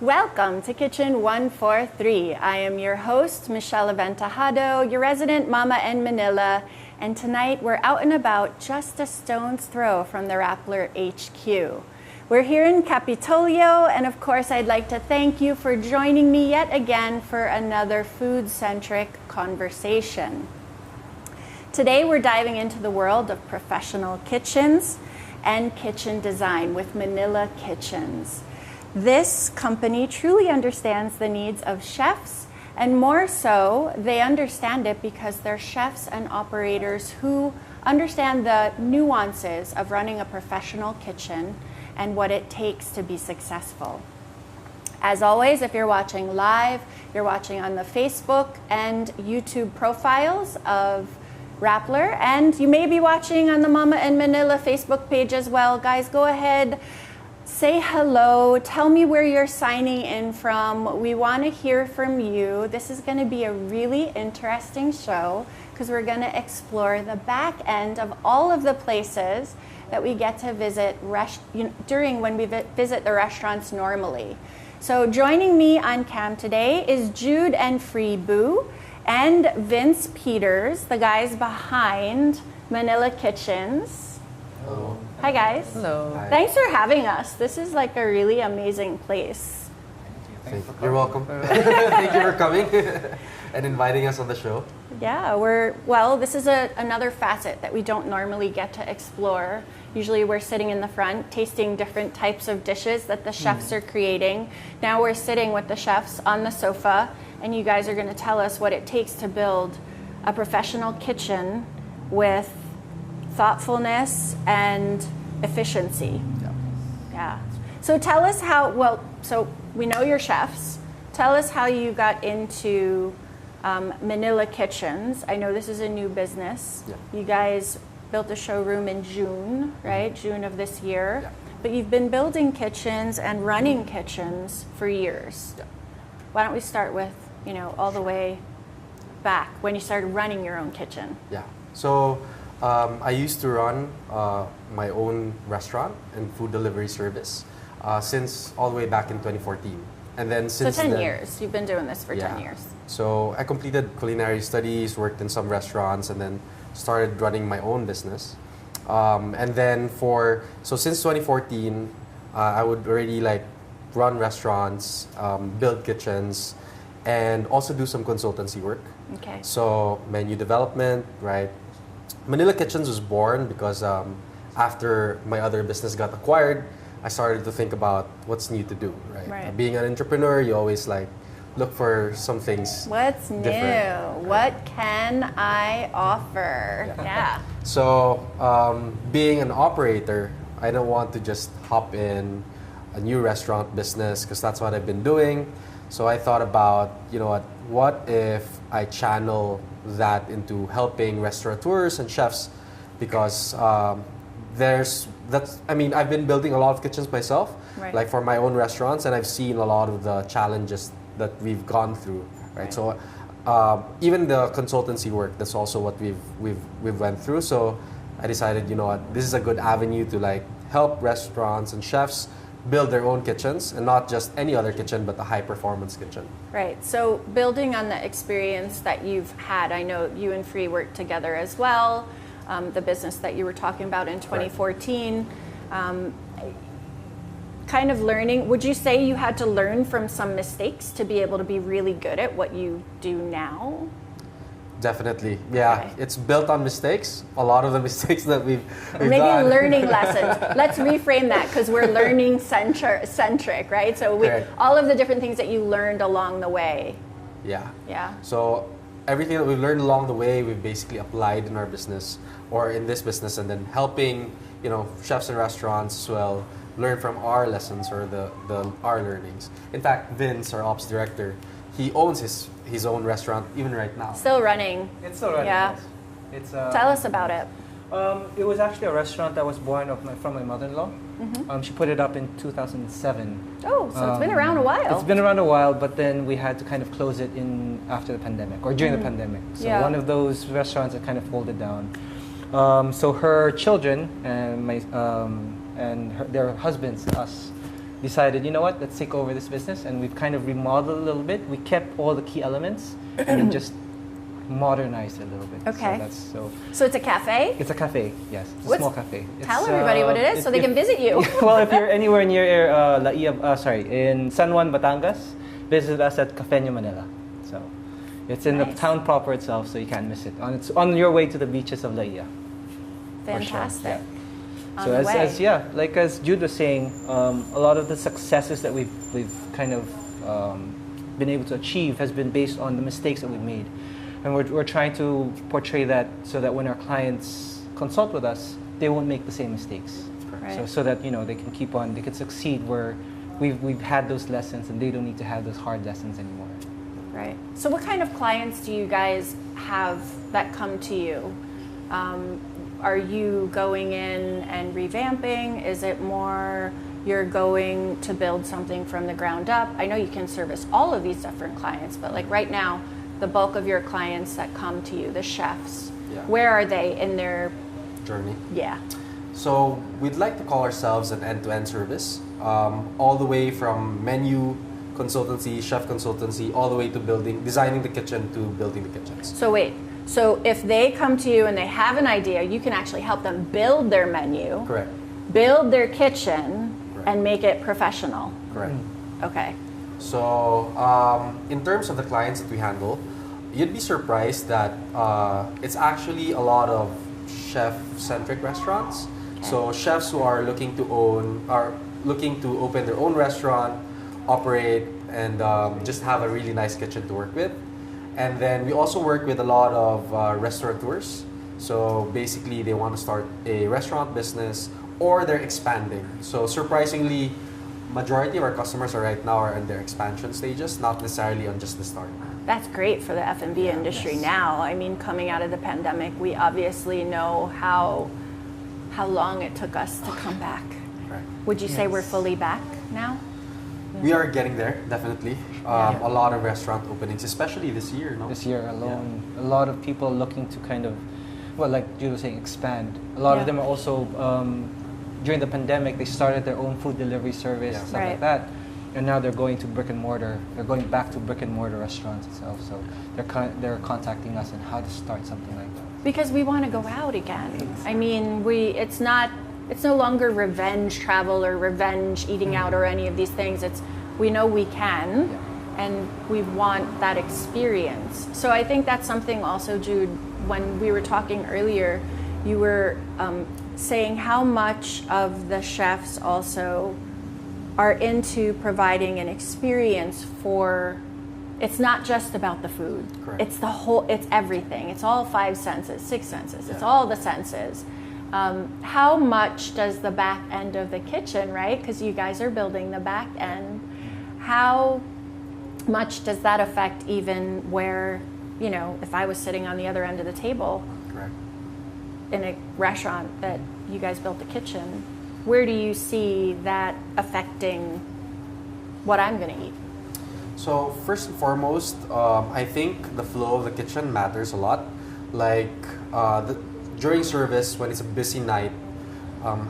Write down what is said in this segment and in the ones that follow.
Welcome to Kitchen 143. I am your host, Michelle Aventajado, your resident Momma in Manila, and tonight we're out and about just a stone's throw from the Rappler HQ. We're here in Capitolio, and of course I'd like to thank you for joining me yet again for another food-centric conversation. Today we're diving into the world of professional kitchens and kitchen design with Manila Kitchens. This company truly understands the needs of chefs, and more so, they understand it because they're chefs and operators who understand the nuances of running a professional kitchen and what it takes to be successful. As always, if you're watching live, you're watching on the Facebook and YouTube profiles of Rappler, and you may be watching on the Momma in Manila Facebook page as well. Guys, go ahead. Say hello. Tell me where you're signing in from. We want to hear from you. This is going to be a really interesting show because we're going to explore the back end of all of the places that we get to visit during when we visit the restaurants normally. So joining me on cam today is Jude and Free Boo and Vince Peters, the guys behind Manila Kitchens. Hello. Hi guys. Hello. Hi. Thanks for having us. This is like a really amazing place. You're welcome. Thank you for coming and inviting us on the show. Yeah, this is another facet that we don't normally get to explore. Usually we're sitting in the front tasting different types of dishes that the chefs are creating. Now we're sitting with the chefs on the sofa, and you guys are going to tell us what it takes to build a professional kitchen with thoughtfulness and efficiency. Yeah. So tell us so we know you're chefs. Tell us how you got into Manila Kitchens. I know this is a new business. Yeah. You guys built a showroom in June, right? June of this year. Yeah. But you've been building kitchens and running kitchens for years. Yeah. Why don't we start with, all the way back when you started running your own kitchen? Yeah. So I used to run my own restaurant and food delivery service since all the way back in 2014. And then since 10 then, years. You've been doing this for 10 years. So I completed culinary studies, worked in some restaurants, and then started running my own business. And then since 2014, I would already run restaurants, build kitchens, and also do some consultancy work. Okay. So menu development, right? Manila Kitchens was born because after my other business got acquired, I started to think about what's new to do, right? Being an entrepreneur, you always look for some things. What's new? Different. What can I offer? Yeah. So being an operator, I don't want to just hop in a new restaurant business because that's what I've been doing. So I thought about, what if I channel that into helping restaurateurs and chefs, because I've been building a lot of kitchens myself, right, for my own restaurants, and I've seen a lot of the challenges that we've gone through, right? So even the consultancy work, that's also what we've went through. So I decided, this is a good avenue to help restaurants and chefs build their own kitchens, and not just any other kitchen, but a high-performance kitchen. Right. So building on the experience that you've had, I know you and Free worked together as well, the business that you were talking about in 2014. Right. Kind of learning, would you say you had to learn from some mistakes to be able to be really good at what you do now? Definitely, yeah. Okay. It's built on mistakes. A lot of the mistakes that we've maybe done. Learning lessons. Let's reframe that because we're learning centric, right? So all of the different things that you learned along the way. Yeah. Yeah. So everything that we've learned along the way, we've basically applied in our business or in this business, and then helping chefs and restaurants as well learn from our lessons or our learnings. In fact, Vince, our ops director, he owns his own restaurant even right now. Still running. It's still running. Yeah. Yes. Tell us about it. It was actually a restaurant that was born from my mother-in-law. Mm-hmm. She put it up in 2007. Oh, so it's been around a while. It's been around a while, but then we had to kind of close it after the pandemic or during the pandemic. So one of those restaurants that kind of folded down. So her children and their husbands, us, decided, you know what, let's take over this business, and we've kind of remodeled a little bit. We kept all the key elements and then just modernized it a little bit. Okay. So it's a cafe? it's a cafe, yes. It's a What's- small cafe. Tell everybody what it is so they can visit you. Well, if you're anywhere near in San Juan, Batangas, visit us at Cafeño, Manila. So it's in the Nice. town proper itself, so you can't miss it. It's on your way to the beaches of Laia. Fantastic. Yeah. On So the way. like as Jude was saying, a lot of the successes that we've kind of been able to achieve has been based on the mistakes that we've made, and we're trying to portray that so that when our clients consult with us, they won't make the same mistakes. Right. So that they can keep on, they can succeed where we've had those lessons and they don't need to have those hard lessons anymore. Right. So what kind of clients do you guys have that come to you? Are you going in and revamping? Is it more you're going to build something from the ground up? I know you can service all of these different clients, but like right now, the bulk of your clients that come to you, the chefs, where are they in their Journey. Yeah. So we'd like to call ourselves an end-to-end service, all the way from menu consultancy, chef consultancy, all the way to designing the kitchen to building the kitchens. So wait. So if they come to you and they have an idea, you can actually help them build their menu, Correct. build their kitchen, Correct. and make it professional. Correct. Okay. So in terms of the clients that we handle, you'd be surprised that it's actually a lot of chef-centric restaurants. Okay. So chefs who are looking to open their own restaurant, operate, and just have a really nice kitchen to work with. And then we also work with a lot of restaurateurs. So basically, they want to start a restaurant business or they're expanding. So surprisingly, majority of our customers right now are in their expansion stages, not necessarily on just the start. That's great for the F&B industry now. I mean, coming out of the pandemic, we obviously know how long it took us to come back. Right. Would you say we're fully back now? We are getting there, definitely. A lot of restaurant openings, especially this year. No? This year alone, a lot of people looking to kind of, well, like Jude was saying, expand. A lot of them are also, during the pandemic, they started their own food delivery service, stuff Right. like that. And now they're going to brick and mortar. They're going back to brick and mortar restaurants itself. So they're contacting us on how to start something like that. Because we want to go out again. I mean, it's no longer revenge travel or revenge eating out or any of these things. We know we can, and we want that experience. So I think that's something also, Jude, when we were talking earlier, you were saying how much of the chefs also are into providing an experience for, it's not just about the food. Correct. It's everything. It's all 5 senses, 6 senses. It's all the senses. How much does the back end of the kitchen, right? Because you guys are building the back end. How much does that affect even where, if I was sitting on the other end of the table Correct. in a restaurant that you guys built the kitchen, where do you see that affecting what I'm going to eat? So first and foremost, I think the flow of the kitchen matters a lot. Like during service, when it's a busy night,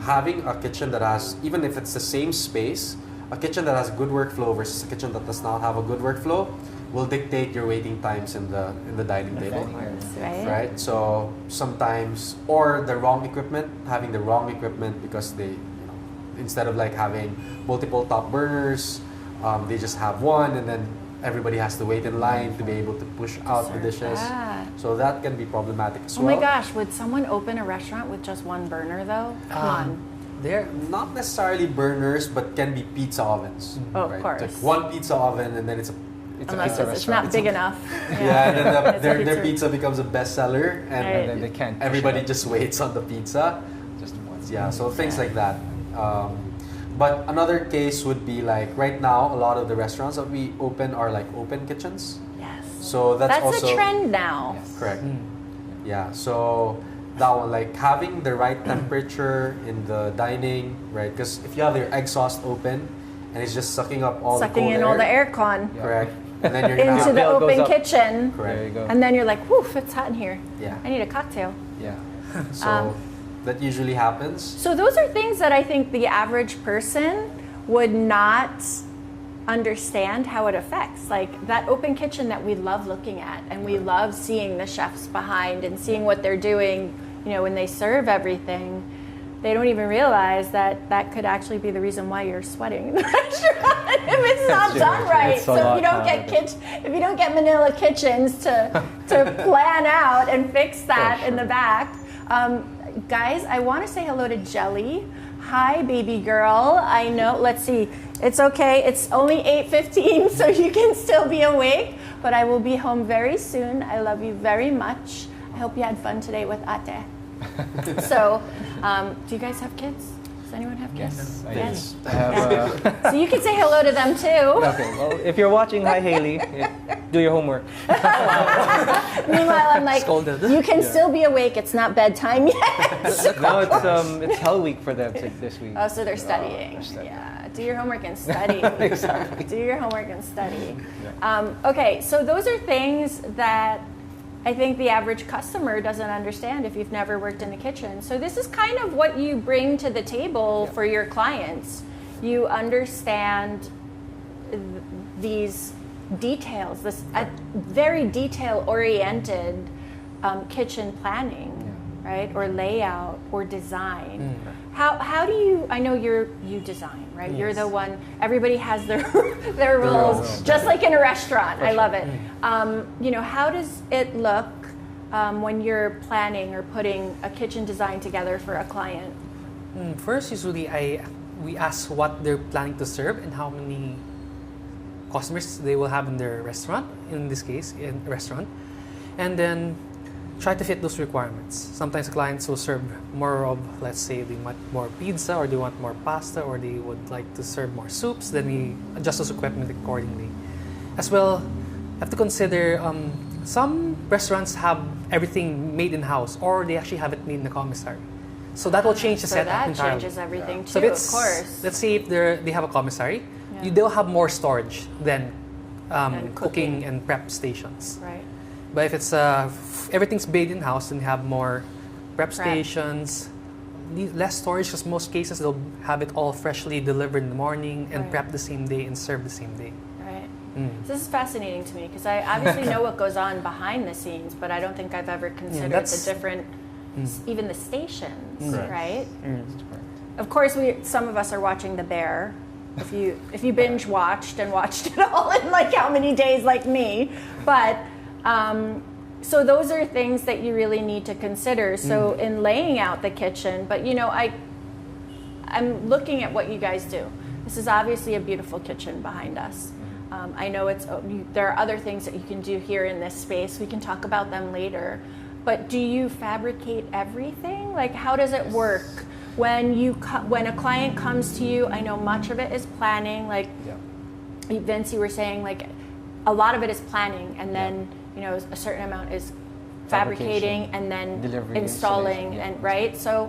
having a kitchen that has, even if it's the same space, a kitchen that has good workflow versus a kitchen that does not have a good workflow will dictate your waiting times in the dining table. Right? So sometimes, or the wrong equipment, having the wrong equipment because they, instead of like having multiple top burners, they just have one, and then everybody has to wait in line to be able to push out the dishes. So that can be problematic as well. Oh my gosh, would someone open a restaurant with just one burner though? Come on. They're not necessarily burners, but can be pizza ovens. Oh, right? of course. It's like one pizza oven, and then it's a Unless pizza it's not big enough. Yeah, and then It's a their pizza becomes a bestseller, and Right. then they can't. everybody just waits on the pizza. Just once. Yeah, so things like that. But another case would be like right now, a lot of the restaurants that we open are like open kitchens. Yes. So that's also a trend now. Yes. correct. Yeah, so that one, like having the right temperature in the dining, right? Because if you have your exhaust open and it's just sucking up all the Sucking cold in air, all the air con correct? And then you're gonna into have, the bill goes open up. kitchen. correct. There you go. And then you're like, woof, it's hot in here. Yeah. I need a cocktail. Yeah. So that usually happens. So those are things that I think the average person would not understand how it affects. Like that open kitchen that we love looking at, and we love seeing the chefs behind and seeing what they're doing, when they serve everything. They don't even realize that that could actually be the reason why you're sweating in the restaurant if it's not done right. So if you don't get Manila Kitchens to plan out and fix that in the back. Guys, I want to say hello to Jelly. Hi, baby girl. I know. Let's see. It's okay. It's only 8:15, so you can still be awake. But I will be home very soon. I love you very much. I hope you had fun today with Ate. So, do you guys have kids? Does anyone have kids? Yes. I have, so you can say hello to them too. Okay. Well, if you're watching, hi Haley. Do your homework. Meanwhile, I'm like, Scolded. you can still be awake. It's not bedtime yet. No, it's Hell Week for them this week. Oh, so they're studying. Yeah. Do your homework and study. Exactly. Do your homework and study. Okay, so those are things that I think the average customer doesn't understand if you've never worked in a kitchen. So this is kind of what you bring to the table for your clients. You understand these details, this very detail-oriented kitchen planning, right, or layout or design. How do you? I know you design, right? Yes. You're the one. Everybody has their roles, just like in a restaurant. I love it. How does it look when you're planning or putting a kitchen design together for a client? First, usually we ask what they're planning to serve and how many customers they will have in their restaurant. In this case, in a restaurant, and then try to fit those requirements. Sometimes clients will serve more of, let's say, they want more pizza, or they want more pasta, or they would like to serve more soups. Then we adjust those equipment accordingly. As well, have to consider some restaurants have everything made in-house, or they actually have it made in the commissary. So that will change the setup that entirely. changes everything too, So of course. let's say if they have a commissary, they'll have more storage than cooking and prep stations. Right. But if it's everything's made in-house, then you have more prep stations, less storage, because most cases they'll have it all freshly delivered in the morning and prep the same day and serve the same day. Right. This is fascinating to me because I obviously know what goes on behind the scenes, but I don't think I've ever considered the different, even the stations, right? Of course, some of us are watching The Bear. If you binge watched and watched it all in like how many days, like me, but. So those are things that you really need to consider. So in laying out the kitchen, but I'm looking at what you guys do. This is obviously a beautiful kitchen behind us. I know there are other things that you can do here in this space. We can talk about them later. But do you fabricate everything? Like, how does it work when a client comes to you? I know much of it is planning. Like Vince, you were saying, like a lot of it is planning, and then. A certain amount is fabricating and then delivery, installing, and right. So,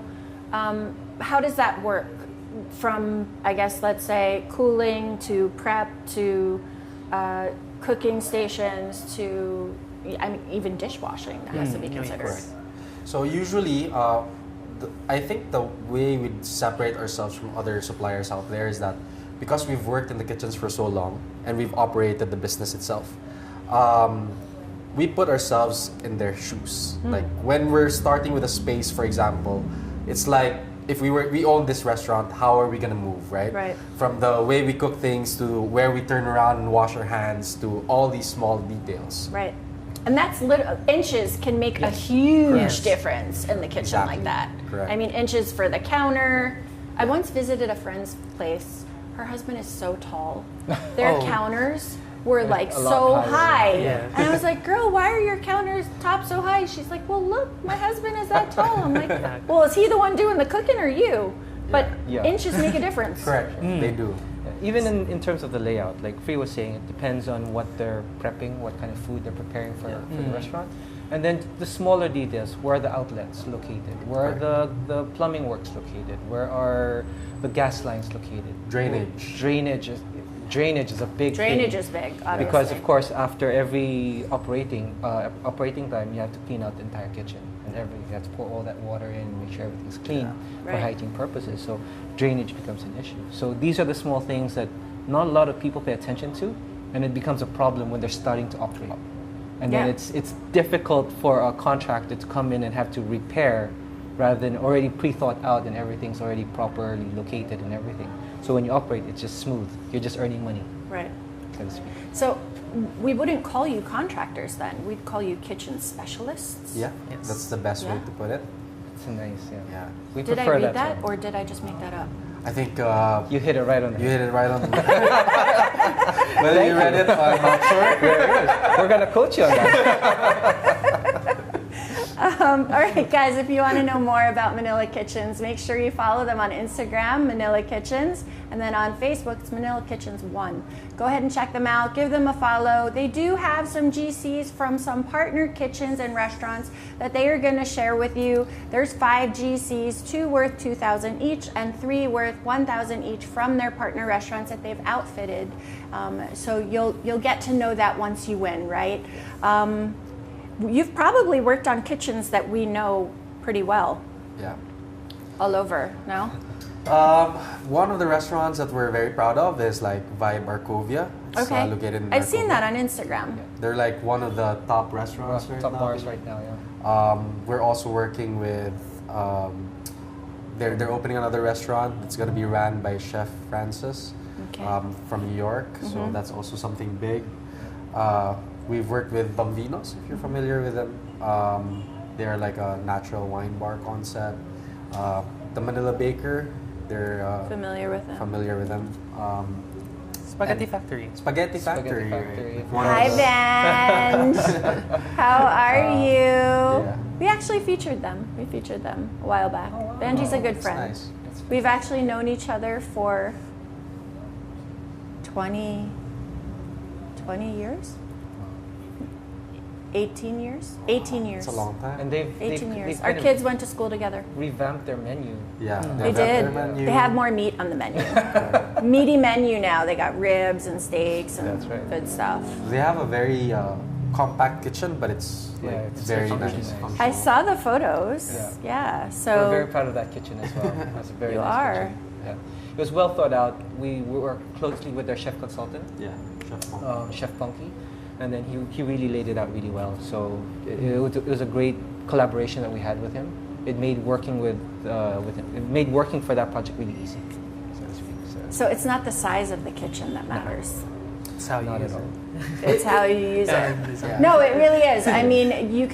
how does that work? From, I guess, let's say cooling to prep to cooking stations to, even dishwashing that has to be considered. Correct. So usually, I think the way we separate ourselves from other suppliers out there is that because we've worked in the kitchens for so long and we've operated the business itself. We put ourselves in their shoes. Like when we're starting with a space, for example, it's like if we own this restaurant, how are we gonna move, right? Right. From the way we cook things to where we turn around and wash our hands to all these small details. Right. And that's inches can make a huge difference in the kitchen like that. Correct. I mean, inches for the counter. I once visited a friend's place. Her husband is so tall. Their counters were like so high. And I was like, girl, why are your counters top so high? She's like, well, look, my husband is that tall. I'm like, well, is he the one doing the cooking or you? But inches make a difference. Correct. They do. Even in terms of the layout, like Free was saying, it depends on what they're prepping, what kind of food they're preparing for the restaurant. And then the smaller details, where are the outlets located? Where are the plumbing works located? Where are the gas lines located? Drainage is a big thing. Drainage is big, obviously. Because, of course, after every operating time, you have to clean out the entire kitchen and you have to pour all that water in, make sure everything's clean for Right. hygiene purposes. So drainage becomes an issue. So these are the small things that not a lot of people pay attention to, and it becomes a problem when they're starting to operate. And then Yeah. it's difficult for a contractor to come in and have to repair rather than already pre-thought out and everything's already properly located and everything. So when you operate, it's just smooth. You're just earning money, Right. so to speak. So we wouldn't call you contractors then. We'd call you kitchen specialists. Yeah, Yes. that's the best way Yeah. to put it. It's nice, yeah. Yeah. We Did I prefer read that, term. or did I just make that up? I think You hit it right on the you head. hit it right on the Whether you read it, I'm not sure. We're gonna coach you on that. All right, guys, if you want to know more about Manila Kitchens, make sure you follow them on Instagram, Manila Kitchens, and then on Facebook, it's Manila Kitchens 1. Go ahead and check them out. Give them a follow. They do have some GCs from some partner kitchens and restaurants that they are going to share with you. There's 5 GCs, 2 worth $2,000 each, and 3 worth $1,000 each from their partner restaurants that they've outfitted. So you'll get to know that once you win, right? You've probably worked on kitchens that we know pretty well Yeah. all over, no? One of the restaurants that we're very proud of is like Vibe Arcovia. It's Okay. located in I've seen Arcovia. that on Instagram. They're like one of the top restaurants right Top now. bars right now, yeah. We're also working with. They're opening another restaurant. It's gonna be ran by Chef Francis Okay. from New York. So that's also something big. We've worked with Bambinos, if you're familiar with them. They're like a natural wine bar concept. The Manila Baker, they're Familiar with them. familiar with them. Spaghetti And- Factory. Spaghetti Spaghetti Factory. Factory. Right? One of Hi, the- Benj. How are you? yeah. We actually featured them. We featured them a while back. Benji's a good It's friend. nice. We've actually known each other for 20 years? 18 years? 18 years. It's a long time. And they've 18 they've years. kind Our of kids went to school together. revamped their menu. Yeah, They did. They have more meat on the menu. Meaty menu now. They got ribs and steaks and That's right. good stuff. They have a very compact kitchen, but it's Yeah, like it's very functional. nice. I I functional. saw the photos. Yeah. Yeah. We're very So proud of that kitchen as well. That's a very You nice are. kitchen. Yeah. It was well thought out. We worked closely with their chef consultant, Yeah, Chef Pong. Chef Punky, and then he really laid it out really well. So it was a great collaboration that we had with him. It made working with him, it made working for that project really easy, so to speak. so it's not the size of the kitchen that matters. That's how you Not use at it. all. It's how you use it. Yeah. No, it really is. I mean, you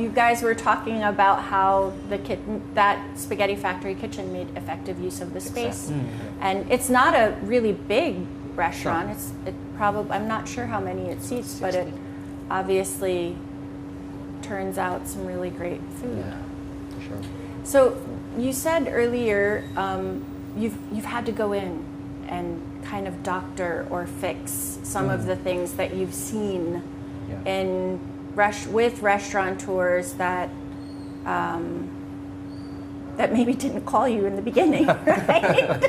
guys were talking about how that Spaghetti Factory kitchen made effective use of the space. And it's not a really big restaurant. I'm not sure how many it seats, but it obviously turns out some really great food. Yeah, for sure. So you said earlier you've had to go in and kind of doctor or fix some of the things that you've seen Yeah. with restaurateurs that that maybe didn't call you in the beginning, right?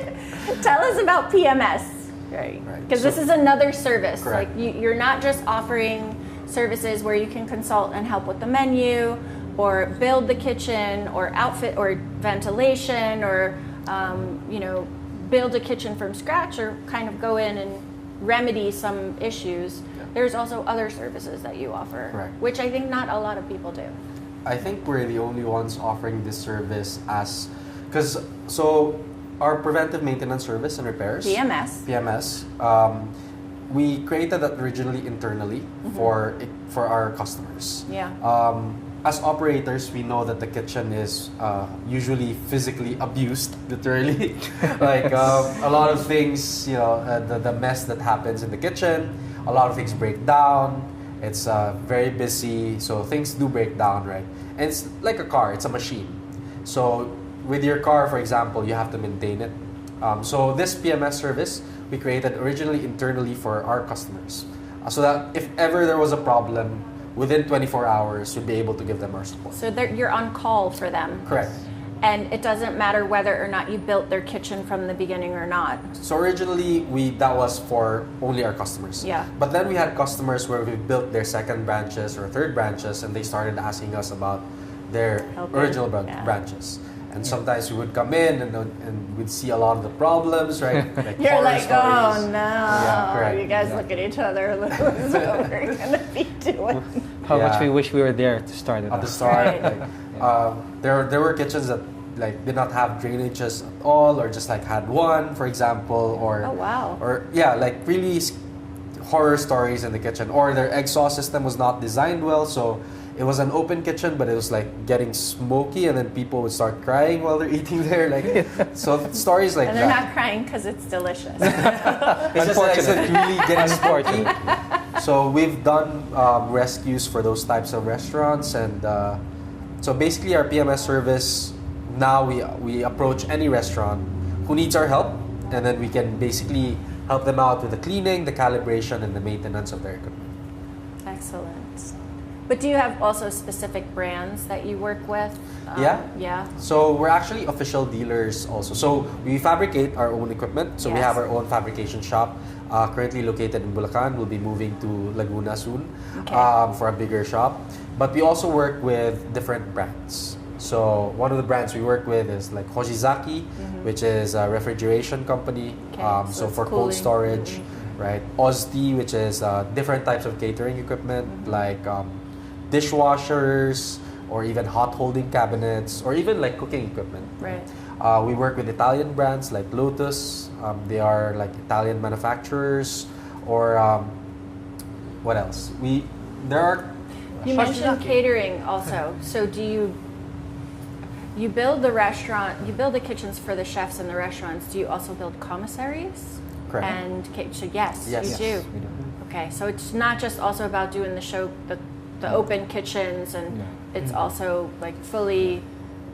Tell us about PMS, right? Right. Because this is another service. Correct. Like you're not just offering services where you can consult and help with the menu, or build the kitchen, or outfit, or ventilation, or build a kitchen from scratch, or kind of go in and remedy some issues. Yeah. There's also other services that you offer, Correct. which I think not a lot of people do. I think we're the only ones offering this service so our preventive maintenance service and repairs, PMS, we created that originally internally for our customers. Yeah. As operators, we know that the kitchen is usually physically abused, literally. Like a lot of things, the mess that happens in the kitchen, a lot of things break down. It's very busy, so things do break down, right? And it's like a car, it's a machine. So with your car, for example, you have to maintain it. So this PMS service, we created originally internally for our customers. So that if ever there was a problem, within 24 hours, we'd be able to give them our support. So you're on call for them. Correct. And it doesn't matter whether or not you built their kitchen from the beginning or not. So originally, that was for only our customers. Yeah. But then we had customers where we built their second branches or third branches, and they started asking us about their Helping, original yeah. branches. And sometimes we would come in and we'd see a lot of the problems, right? Like You're horror like, oh stories. no, Yeah, correct. you guys look at each other, this is what we're gonna be doing. How much Yeah. we wish we were there to start it At the off. start, Right. like, there were kitchens that like did not have drainages at all, or just like had one, for example, or Oh, wow. or yeah, like really horror stories in the kitchen, or their exhaust system was not designed well, so it was an open kitchen, but it was like getting smoky, and then people would start crying while they're eating there, like so stories like And they're that. not crying because it's delicious. It's just like, it's like really getting smoky. Unfortunately. So we've done rescues for those types of restaurants, and so basically our PMS service now we approach any restaurant who needs our help, and then we can basically help them out with the cleaning, the calibration, and the maintenance of their equipment. Excellent. But do you have also specific brands that you work with? Yeah. Yeah. So we're actually official dealers also. So we fabricate our own equipment. So we Yes. have our own fabrication shop, currently located in Bulacan. We'll be moving to Laguna soon Okay. for a bigger shop. But we also work with different brands. So one of the brands we work with is like Hoshizaki, which is a refrigeration company. Okay, so So it's for cold cooling. storage, right? Ozti, which is different types of catering equipment like dishwashers, or even hot holding cabinets, or even like cooking equipment. Right. We work with Italian brands like Lotus. They are like Italian manufacturers, or what else? There are You mentioned catering also. So do you build the restaurant, you build the kitchens for the chefs in the restaurants. Do you also build commissaries? Correct. And so yes, Yes. you do. We do. Okay, so it's not just also about doing the open kitchens, and Yeah. it's also like fully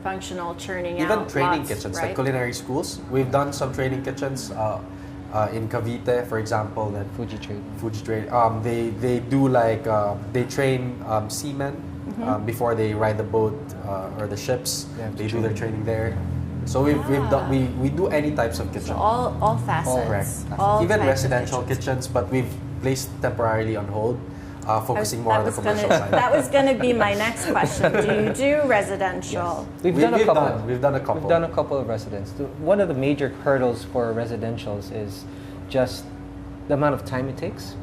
functional churning even out training lots, kitchens, right? like culinary schools. We've done some training kitchens in Cavite, for example, that Fuji Trade. Fuji Trade. They do like they train seamen before they ride the boat or the ships. Yeah, They do their training there. So we've done we do any types of kitchen. So all facets, Correct. all Even types of residential kitchens, but we've placed temporarily on hold, focusing more on the commercial side. That was going to be my next question. Do you do residential? We've done a couple. We've done a couple. We've done a couple of residents. One of the major hurdles for residentials is just the amount of time it takes.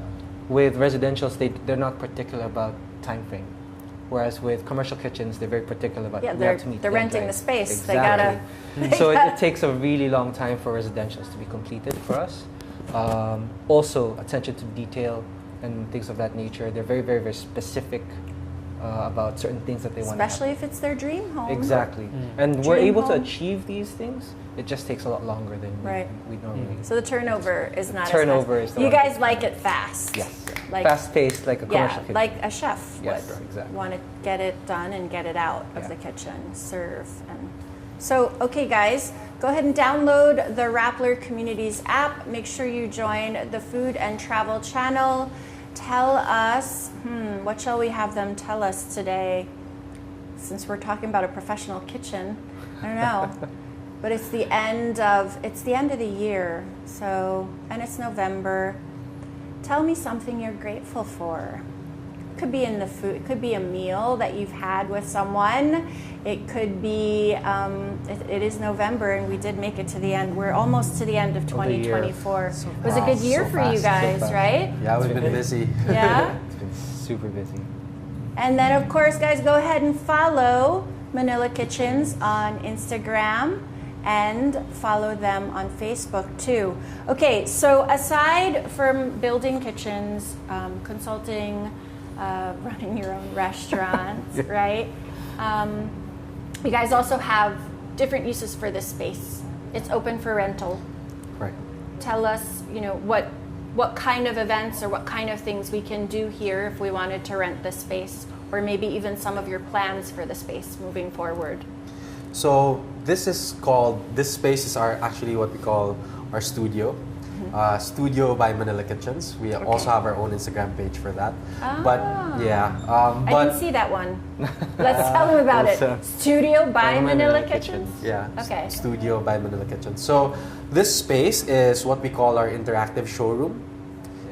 With residentials, they're not particular about time frame. Whereas with commercial kitchens, they're very particular about Yeah, we have to meet they're renting the deadlines. space. They Exactly. gotta. So it takes a really long time for residentials to be completed for us. Also, attention to detail and things of that nature. They're very, very, very specific about certain things that they want to Especially if it's their dream home. Exactly. And we're Dream able to home. achieve these things. It just takes a lot longer than Right. we normally. So the turnover is not turnover as fast. is the You one. guys like it fast. Yes. Like, Fast paced, like a yeah, commercial kitchen. like a chef Yes, would exactly. want to get it done and get it out of Yeah. the kitchen, serve. And so, okay, guys, go ahead and download the Rappler Communities app. Make sure you join the Food and Travel channel. Tell us, what shall we have them tell us today? Since we're talking about a professional kitchen, I don't know. But it's the end of the year, so, and it's November. Tell me something you're grateful for. Could be in the food. It could be a meal that you've had with someone. It could be. It is November, and we did make it to the end. We're almost to the end of Of the year. 2024. It was a good fast, year so for you fast, so guys, fast. right? Yeah, we've been busy. Yeah. It's been super busy. And then, of course, guys, go ahead and follow Manila Kitchens on Instagram and follow them on Facebook too. Okay, so aside from building kitchens, consulting, running your own restaurants, right? You guys also have different uses for this space. It's open for rental. Right. Tell us, what kind of events or what kind of things we can do here if we wanted to rent this space, or maybe even some of your plans for the space moving forward. So this space is actually what we call our studio. Studio by Manila Kitchens. We also have our own Instagram page for that. But yeah, I didn't see that one. Let's tell them about it. Studio by Manila Kitchens? Yeah. Okay. Studio by Manila Kitchens. So this space is what we call our interactive showroom.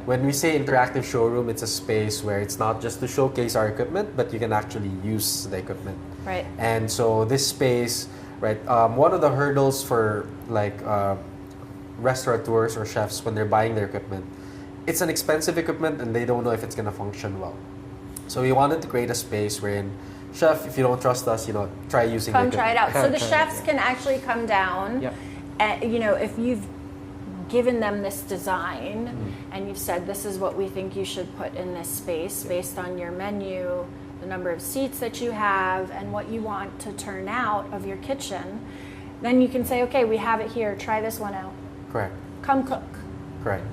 When we say interactive showroom, it's a space where it's not just to showcase our equipment, but you can actually use the equipment. Right. And so this space, right, one of the hurdles for like restaurateurs or chefs when they're buying their equipment, it's an expensive equipment and they don't know if it's gonna function well. So we wanted to create a space wherein, chef, if you don't trust us, try using Come the try it equipment. out. So the Try it, chefs can actually come down, Yep. and if you've given them this design and you've said this is what we think you should put in this space based on your menu, the number of seats that you have, and what you want to turn out of your kitchen, then you can say, okay, we have it here, try this one out. Correct. Come cook. Correct.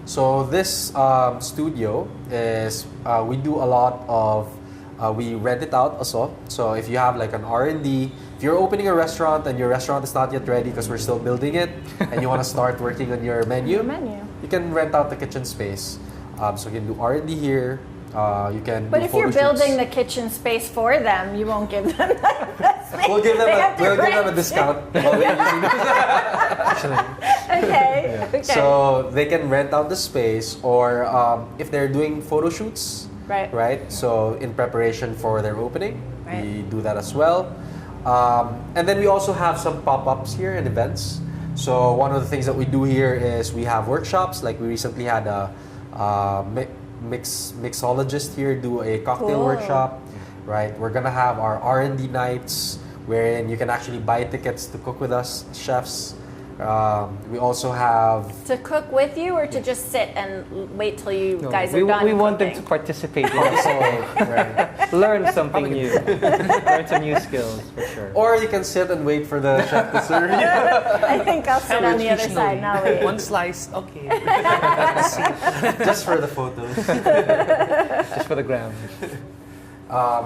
So this studio is, we do a lot of, we rent it out also. So if you have like an R&D, if you're opening a restaurant and your restaurant is not yet ready because we're still building it, and you want to start working on your menu, you can rent out the kitchen space. So you can do R&D here. You can. But do if you're photo building shoots. the kitchen space for them, you won't give them the space. We'll give them They have to we'll give them a rent. discount. while they're using it. Okay. Okay. So they can rent out the space, or if they're doing photo shoots, Right. right? So in preparation for their opening, Right. we do that as well. And then we also have some pop-ups here and events. So one of the things that we do here is we have workshops. Like we recently had a mixologist here do a cocktail Cool. workshop, right? We're gonna have our R&D nights wherein you can actually buy tickets to cook with us, chefs. We also have To cook with you, or to just sit and wait till you No, guys are done we want them to cooking? participate also, right. learn something new, learn some new skills for sure. Or you can sit and wait for the chef to serve you. I think I'll sit on the other side and I'll eat. One slice, okay. Just for the photos. Just for the gram.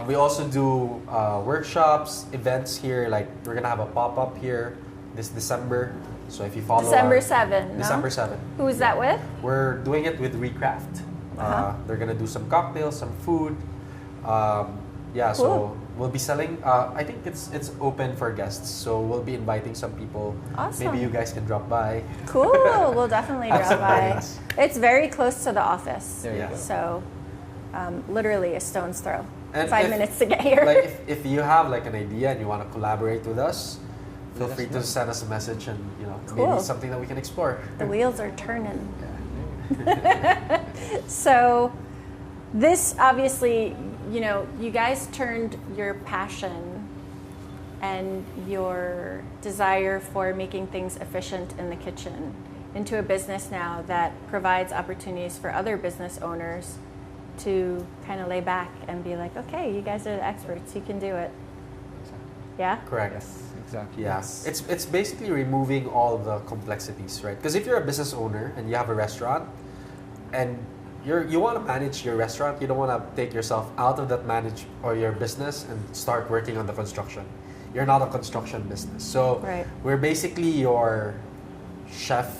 We also do workshops, events here. Like we're gonna have a pop-up here this December. So if you follow December our- 7, no? December 7. Who is that with? We're doing it with Recraft. They're gonna do some cocktails, some food. Cool. So we'll be selling. I think it's open for guests. So we'll be inviting some people. Awesome. Maybe you guys can drop by. Cool. We'll definitely drop by. Absolutely. It's very close to the office. There you Yeah. go. So, literally a stone's throw. And 5 if- minutes to get here. Like if you have like an idea and you want to collaborate with us, feel free to send us a message and Cool. maybe something that we can explore. The wheels are turning. So, this obviously, you guys turned your passion and your desire for making things efficient in the kitchen into a business now that provides opportunities for other business owners to kind of lay back and be like, okay, you guys are the experts, you can do it. Yeah? Correct. Yes, exactly. Yeah. It's basically removing all the complexities, right? Because if you're a business owner and you have a restaurant and you want to manage your restaurant, you don't want to take yourself out of that manage or your business and start working on the construction. You're not a construction business. So Right. we're basically your chef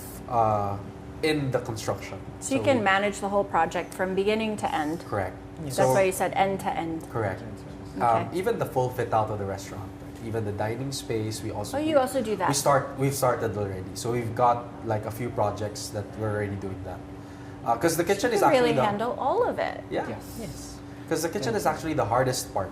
in the construction. So you can manage the whole project from beginning to end. Correct. That's So- why you said end to end. Correct. Okay. Even the full fit out of the restaurant, even the dining space, we also Oh, you also do that. We've started already. So we've got like a few projects that we're already doing that. Because the kitchen You is can actually really the handle all of it. yeah. Yes. Because the kitchen is actually the hardest part.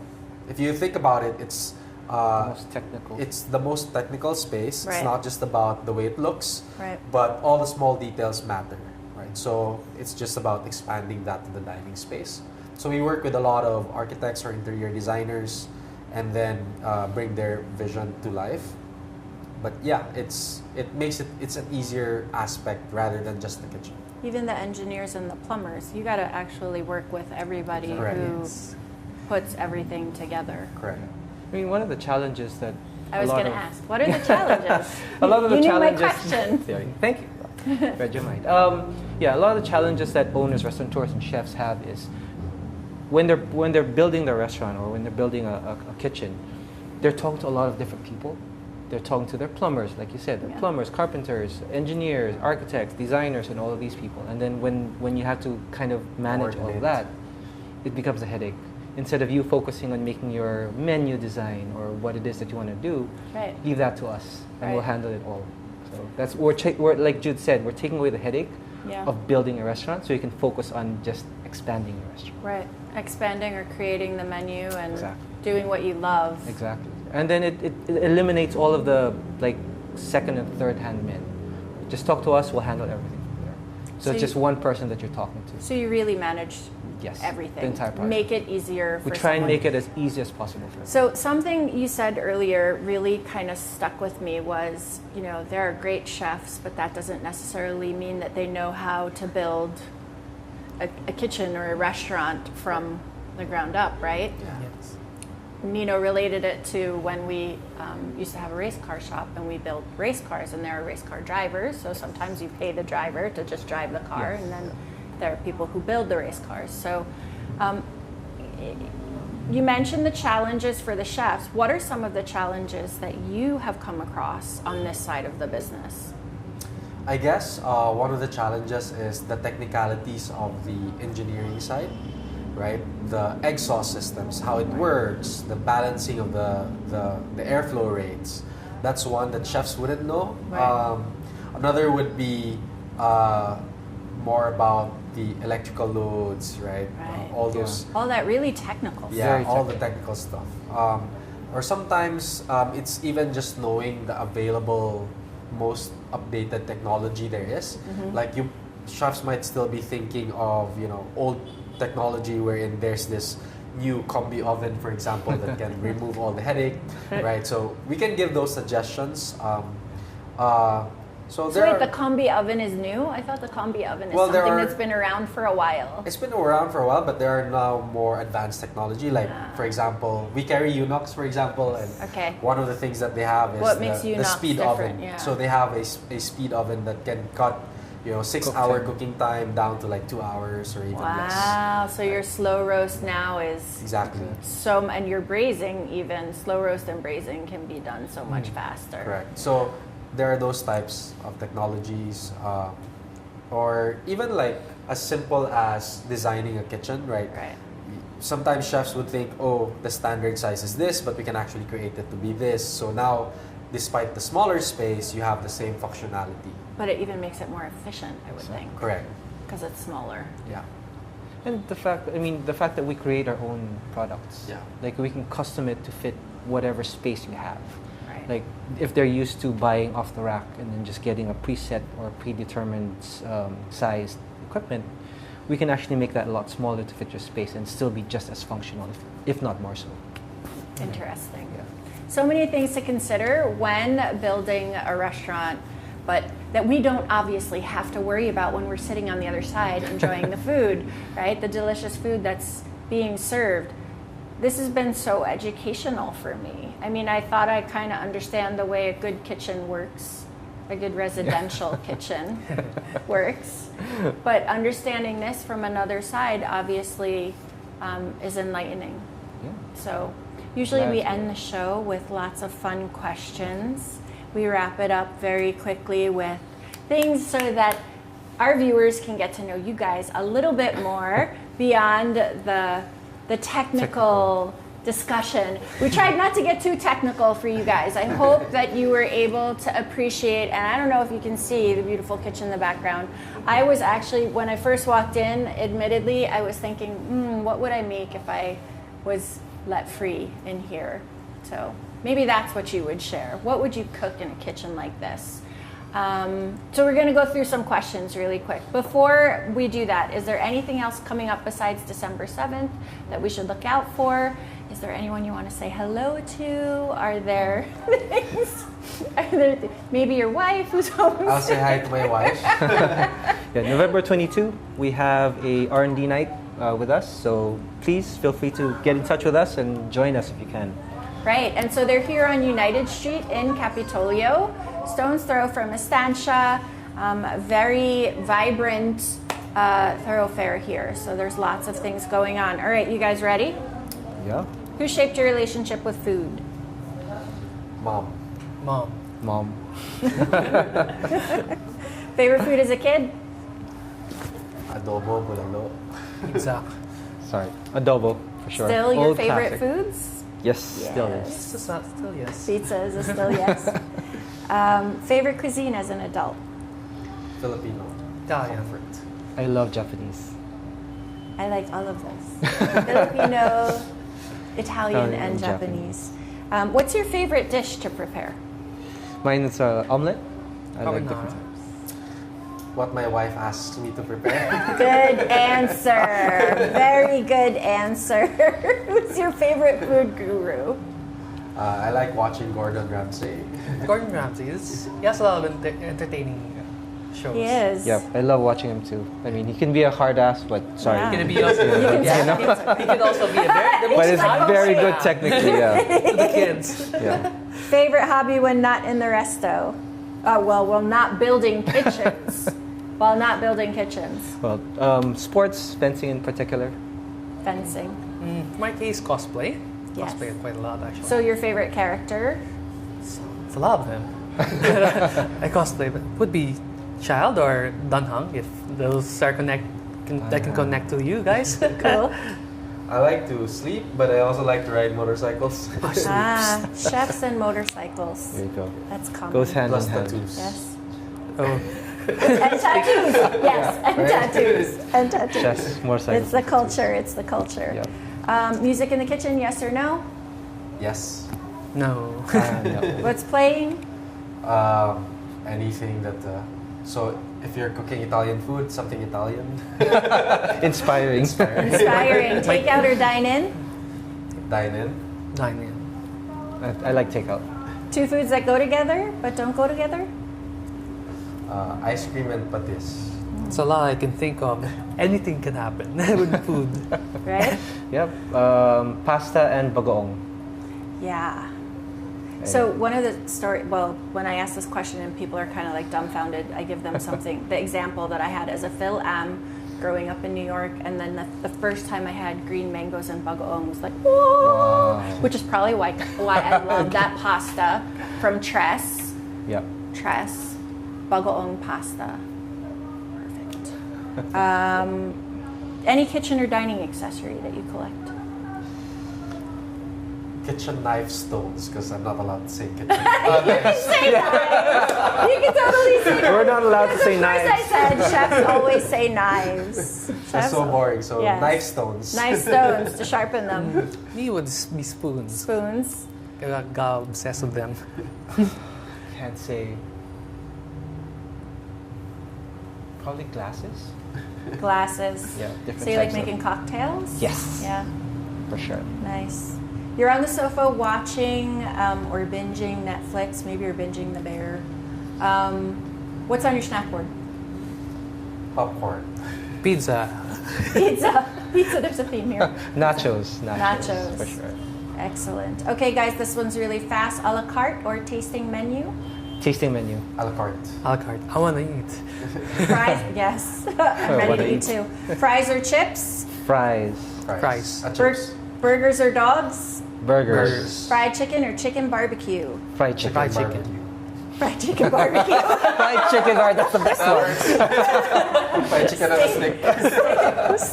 If you think about it, it's Most technical. it's the most technical space. Right. It's not just about the way it looks, Right. but all the small details matter, right? So it's just about expanding that to the dining space. So we work with a lot of architects or interior designers, and then bring their vision to life. But yeah, it's an easier aspect rather than just the kitchen. Even the engineers and the plumbers, you got to actually work with everybody Correct. who puts everything together. Correct. I mean, one of the challenges that I was a lot going to of- ask, what are the challenges? a lot of the you knew challenges. my question. Yeah, thank you. Read your mind. Yeah, a lot of the challenges that owners, restaurateurs, and chefs have is when they're building their restaurant or when they're building a kitchen, they're talking to a lot of different people. They're talking to their plumbers, like you said, Yeah. plumbers, carpenters, engineers, architects, designers, and all of these people. And then when you have to kind of manage all of Coordinate. that, it becomes a headache. Instead of you focusing on making your menu design or what it is that you want to do, Right. leave that to us, and we'll Right. handle it all. So that's we're like Jude said, we're taking away the headache Yeah. of building a restaurant, so you can focus on just expanding your restaurant. Right. Expanding or creating the menu and Exactly. doing what you love. Exactly. And then it eliminates all of the like second and third hand men. Just talk to us, we'll handle everything from there. So, So it's just you- one person that you're talking to. So you really manage Yes. everything. The entire project. Make it easier for We try and someone. make it as easy as possible for them. So something you said earlier really kind of stuck with me was, there are great chefs, but that doesn't necessarily mean that they know how to build a kitchen or a restaurant from the ground up, right? Yes. Nino related it to when we used to have a race car shop and we built race cars, and there are race car drivers. So sometimes you pay the driver to just drive the car, Yes. and then there are people who build the race cars. So you mentioned the challenges for the chefs. What are some of the challenges that you have come across on this side of the business? I guess one of the challenges is the technicalities of the engineering side, right? The exhaust systems, how it works, the balancing of the airflow rates. That's one that chefs wouldn't know. Right. Another would be more about the electrical loads, right? Right. All those, All that really technical stuff. Very all the technical stuff. Or sometimes it's even just knowing the available, most updated technology there is. Like chefs might still be thinking of old technology wherein there's this new combi oven, for example, that can remove all the headache, right? So we can give those suggestions. So So there wait, are, the combi oven is new? I thought the combi oven is Well, there something are- that's been around for a while. it's been around for a while, but there are now more advanced technology. Like, for example, we carry Unox, for example, and Okay. one of the things that they have is What makes the Unox speed different? oven. Yeah. So they have a speed oven that can cut 6-hour cooking time down to like 2 hours or even less. Wow, so your slow roast now is Exactly. and your braising, even slow roast and braising can be done so much faster. Correct. So there are those types of technologies, or even like as simple as designing a kitchen, right? Right. Sometimes chefs would think, oh, the standard size is this, but we can actually create it to be this. So now, despite the smaller space, you have the same functionality. But it even makes it more efficient, I would think, Correct. because it's smaller. Yeah. And the fact that we create our own products. Yeah. Like we can custom it to fit whatever space you have. Right. Like if they're used to buying off the rack and then just getting a preset or predetermined sized equipment, we can actually make that a lot smaller to fit your space and still be just as functional, if not more so. Interesting. Yeah. So many things to consider when building a restaurant, but that we don't obviously have to worry about when we're sitting on the other side enjoying the food, right? The delicious food that's being served. This has been so educational for me. I mean, I thought I kind of understand the way a good kitchen works, a good residential kitchen works, but understanding this from another side obviously is enlightening. Yeah. So usually we Glad to. end the show with lots of fun questions. We wrap it up very quickly with things so that our viewers can get to know you guys a little bit more beyond the technical discussion. We tried not to get too technical for you guys. I hope that you were able to appreciate, and I don't know if you can see the beautiful kitchen in the background. I was actually, when I first walked in, admittedly, I was thinking, what would I make if I was let free in here? So maybe that's what you would share. What would you cook in a kitchen like this? So we're going to go through some questions really quick. Before we do that, is there anything else coming up besides December 7th that we should look out for? Is there anyone you want to say hello to? Are there things? Maybe your wife who's home? I'll say hi to my wife. Yeah, November 22, we have a R&D night with us. So please feel free to get in touch with us and join us if you can. Right, and so they're here on United Street in Capitolio, stone's throw from Estancia. Very vibrant thoroughfare here, so there's lots of things going on. All right, you guys ready? Yeah. Who shaped your relationship with food? Mom. Mom. Favorite food as a kid? Adobo, bulalo. Exact. Sorry. Adobo, for sure. Still your Old favorite classic. foods? Yes, still is. It's still yes. Pizza is still yes. Favorite cuisine as an adult? Filipino. Italian. I love Japanese. I like all of those. Filipino, Italian, and and Japanese. What's your favorite dish to prepare? Mine is omelet. I like Carbonara. different types. What my wife asks me to prepare. Good answer. Very good answer. Who's your favorite food guru? I like watching Gordon Ramsay. Gordon Ramsay. He has a lot of entertaining shows. He is. Yep, I love watching him too. I mean, he can be a hard ass, but sorry. Yeah. He can be also, he can also be a very But it's like very bullshit. good technically, yeah. to the kids. Yeah. Favorite hobby when not in the resto? Well, not building kitchens. While not building kitchens. Well, sports, fencing in particular. Fencing. In my case, cosplay. Yes. Cosplay quite a lot actually. So your favorite character? It's a lot of them. I cosplay, but would be Child or Dunhung if those are I can connect to you guys. Cool. I like to sleep, but I also like to ride motorcycles. Chefs and motorcycles. There you go. That's common. Goes hand Plus in hand. tattoos. Yes. Oh, And tattoos. Yes, and tattoos. And tattoos. Chess, motorcycle. It's the culture. It's the culture. Yep. Music in the kitchen, yes or no? Yes. no. No. What's playing? Anything that. So if you're cooking Italian food, something Italian. Inspiring. Inspiring. Takeout or dine in? Dine in. Dine in. I like takeout. Two foods that go together but don't go together? Ice cream and patis. It's a lot I can think of. Anything can happen with food. Right? Yep. Pasta and bagoong. Yeah. So one of the when I ask this question and people are kind of like dumbfounded, I give them something. The example that I had as a Phil Am growing up in New York, and then the first time I had green mangoes and bagoong was like, whoa! Wow. Which is probably why I love that pasta from Tres. Yep. Tres, bagoong pasta. Perfect. Any kitchen or dining accessory that you collect? Kitchen knife stones, because I'm not allowed to say kitchen. You can say knives. You can totally say knives. We're not allowed to say First I knives. said chefs always say knives. That's Chefs so boring. So Yes. knife stones. Knife stones to sharpen them. Me would be spoons. Spoons. I got obsessed with them. Can't say. Probably glasses. Glasses. Yeah. Different So you like types of- making cocktails? Yes. Yeah. For sure. Nice. You're on the sofa watching or binging Netflix. Maybe you're binging The Bear. What's on your snack board? Popcorn. Pizza. Pizza. Pizza. There's a theme here. Nachos. Nachos. For sure. Excellent. Okay, guys, this one's really fast. A la carte or tasting menu? Tasting menu. A la carte. A la carte. I want to eat. Fries? Yes. I'm ready wanna to eat eat. too. Fries or chips? Fries. Fries. Chips. Burgers or dogs? Burgers. Burgers. Fried chicken or chicken barbecue? Fried chicken. Fried chicken. Barbecue. Fried chicken barbecue. Fried chicken. That's the best one. Fried chicken on a stick.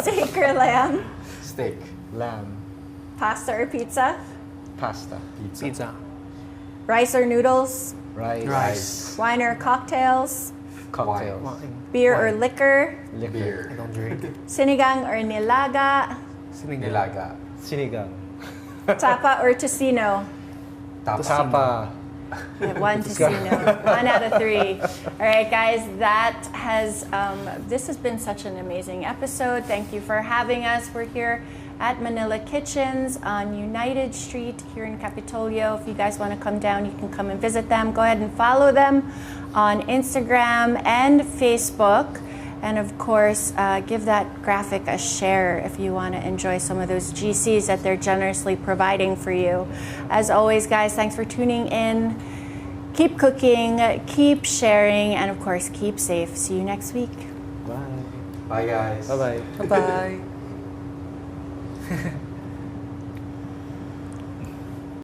Steak or lamb? Steak. Lamb. Pasta or pizza? Pasta. Pizza. Rice or noodles? Rice. Rice. Wine or cocktails? Cocktails. Wine. Beer or Wine. liquor? Liquor. Beer. I don't drink. Sinigang or nilaga? Sinigang. Nilaga. Sinigang. Tapa or tocino? Tapa. Tapa. I have one tocino. 1 out of 3. All right, guys, this has been such an amazing episode. Thank you for having us. We're here at Manila Kitchens on United Street here in Capitolio. If you guys want to come down, you can come and visit them. Go ahead and follow them on Instagram and Facebook. And of course, give that graphic a share if you want to enjoy some of those GCs that they're generously providing for you. As always, guys, thanks for tuning in. Keep cooking, keep sharing, and of course, keep safe. See you next week. Bye. Bye, guys. Bye-bye. Bye-bye.